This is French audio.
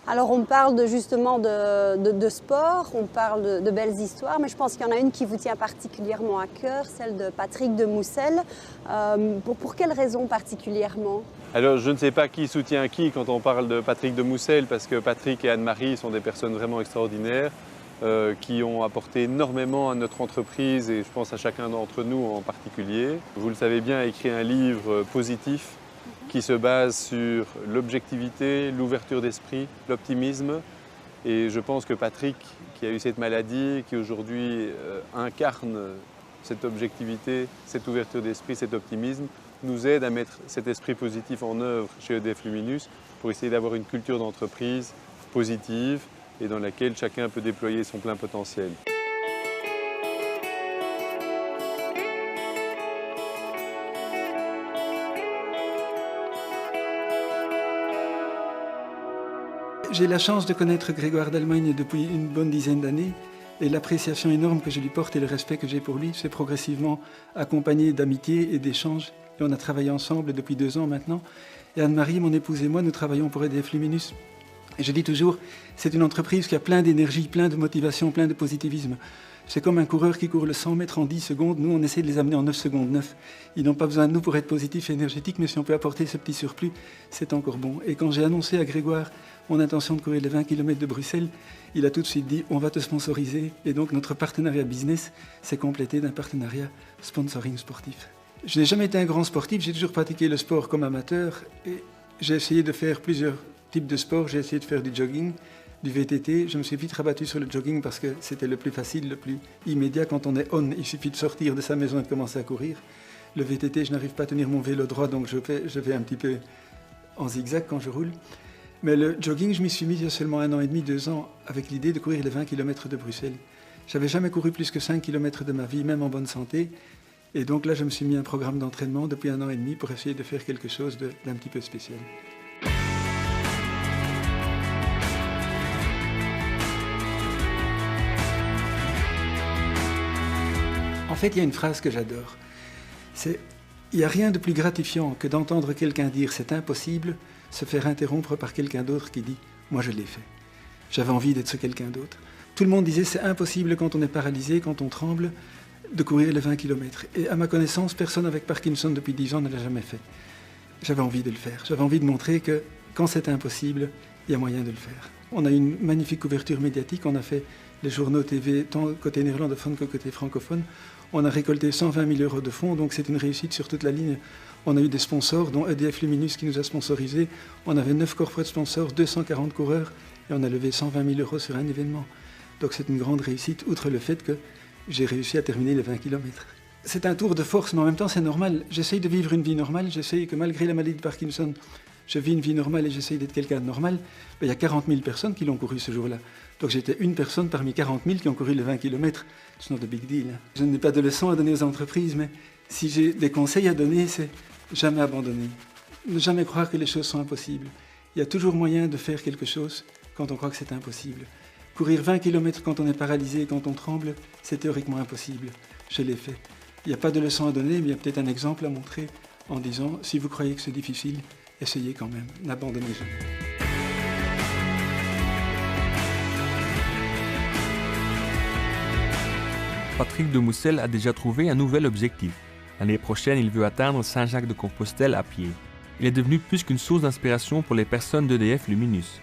Alors on parle justement de sport, on parle de belles histoires, mais je pense qu'il y en a une qui vous tient particulièrement à cœur, celle de Patrick de Moussel. Pour quelle raison particulièrement? Alors je ne sais pas qui soutient qui quand on parle de Patrick de Moussel, parce que Patrick et Anne-Marie sont des personnes vraiment extraordinaires qui ont apporté énormément à notre entreprise et je pense à chacun d'entre nous en particulier. Vous le savez bien, a écrit un livre positif qui se base sur l'objectivité, l'ouverture d'esprit, l'optimisme. Et je pense que Patrick, qui a eu cette maladie, qui aujourd'hui incarne cette objectivité, cette ouverture d'esprit, cet optimisme, nous aide à mettre cet esprit positif en œuvre chez EDF Luminus pour essayer d'avoir une culture d'entreprise positive et dans laquelle chacun peut déployer son plein potentiel. J'ai la chance de connaître Grégoire d'Allemagne depuis une bonne dizaine d'années et l'appréciation énorme que je lui porte et le respect que j'ai pour lui s'est progressivement accompagné d'amitié et d'échanges. Et on a travaillé ensemble depuis 2 ans maintenant. Et Anne-Marie, mon épouse et moi, nous travaillons pour EDF Luminus. Et je dis toujours, c'est une entreprise qui a plein d'énergie, plein de motivation, plein de positivisme. C'est comme un coureur qui court le 100 mètres en 10 secondes. Nous, on essaie de les amener en 9 secondes 9. Ils n'ont pas besoin de nous pour être positifs et énergétiques, mais si on peut apporter ce petit surplus, c'est encore bon. Et quand j'ai annoncé à Grégoire mon intention de courir les 20 km de Bruxelles, il a tout de suite dit, on va te sponsoriser. Et donc notre partenariat business s'est complété d'un partenariat sponsoring sportif. Je n'ai jamais été un grand sportif, j'ai toujours pratiqué le sport comme amateur. Et j'ai essayé de faire plusieurs types de sports. J'ai essayé de faire du jogging, du VTT. Je me suis vite rabattu sur le jogging parce que c'était le plus facile, le plus immédiat. Quand on est on, il suffit de sortir de sa maison et de commencer à courir. Le VTT, je n'arrive pas à tenir mon vélo droit, donc je vais un petit peu en zigzag quand je roule. Mais le jogging, je m'y suis mis il y a seulement 1 an et demi, 2 ans, avec l'idée de courir les 20 km de Bruxelles. J'avais jamais couru plus que 5 km de ma vie, même en bonne santé. Et donc là, je me suis mis un programme d'entraînement depuis 1 an et demi pour essayer de faire quelque chose d'un petit peu spécial. En fait, il y a une phrase que j'adore. C'est « Il n'y a rien de plus gratifiant que d'entendre quelqu'un dire « c'est impossible », se faire interrompre par quelqu'un d'autre qui dit « moi je l'ai fait ». J'avais envie d'être ce quelqu'un d'autre. Tout le monde disait « c'est impossible quand on est paralysé, quand on tremble, de courir les 20 km ». Et à ma connaissance, personne avec Parkinson depuis 10 ans ne l'a jamais fait. J'avais envie de le faire. J'avais envie de montrer que quand c'est impossible, il y a moyen de le faire. On a eu une magnifique couverture médiatique. On a fait les journaux TV, tant côté néerlandophone que côté francophone. On a récolté 120 000 € de fonds, donc c'est une réussite sur toute la ligne. On a eu des sponsors, dont EDF Luminus qui nous a sponsorisés. On avait 9 corporate sponsors, 240 coureurs, et on a levé 120 000 € sur un événement. Donc c'est une grande réussite, outre le fait que j'ai réussi à terminer les 20 km. C'est un tour de force, mais en même temps c'est normal. J'essaye de vivre une vie normale, j'essaye que malgré la maladie de Parkinson, je vis une vie normale et j'essaye d'être quelqu'un de normal. Mais il y a 40 000 personnes qui l'ont couru ce jour-là. Donc j'étais une personne parmi 40 000 qui ont couru les 20 km. C'est not a big deal. Je n'ai pas de leçons à donner aux entreprises, mais si j'ai des conseils à donner, c'est jamais abandonner. Ne jamais croire que les choses sont impossibles. Il y a toujours moyen de faire quelque chose quand on croit que c'est impossible. Courir 20 km quand on est paralysé et quand on tremble, c'est théoriquement impossible. Je l'ai fait. Il n'y a pas de leçon à donner, mais il y a peut-être un exemple à montrer en disant, si vous croyez que c'est difficile, essayez quand même, n'abandonnez jamais. Patrick de Moussel a déjà trouvé un nouvel objectif. L'année prochaine, il veut atteindre Saint-Jacques-de-Compostelle à pied. Il est devenu plus qu'une source d'inspiration pour les personnes d'EDF Luminus.